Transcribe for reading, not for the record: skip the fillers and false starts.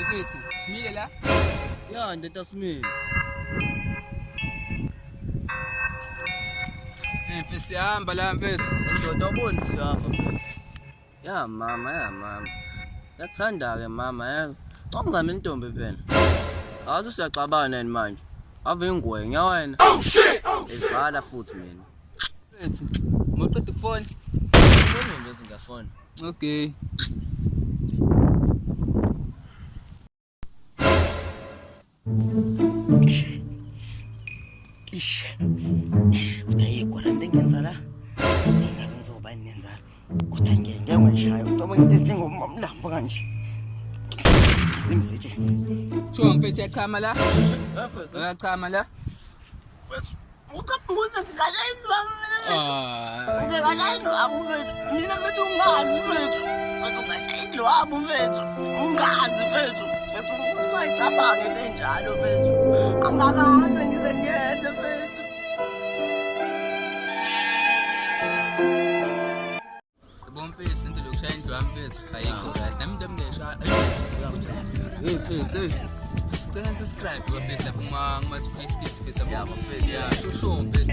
Mfethu, simile la? Ya, ndoda simile. Mfethu siyahamba la mfethu. Ndoda uboni siyahamba mfethu. Ya mama. Yakuthanda-ke mama yazi. Ungizamela intombi phela. Awuthi siyaxabana yini manje? Ave ingwenya wena. Oh shit! Ezivala futhi mina. Mfethu, moqeda ukufona? Ubone nje singafona. Okay. Utayikwa la nto engenza la. Ngazi ngizoba inenzala. Kodwa ngeke ngishaya. Ucabanga isithi ngomlambo kanje. Simseje. Sho mfethu yachama la? Yachama la? Ukapunguza ngalayiwa mina. Ngalayiwa mfethu. Mina mfethu ungazi mfethu. Ungashayidwa mfethu. Ungazi mfethu. Mfethu uyayicabange kanjalo mfethu. Angakaze ngize ngeze mfethu. Mfethu into lokushaya indlu mfethu. Ayikho right. Nami into ngeshaya. Hey. Sicela subscribe mfethu lapho ngama SKITS mfethu. Ya mfethu. Ya, sho mfethu.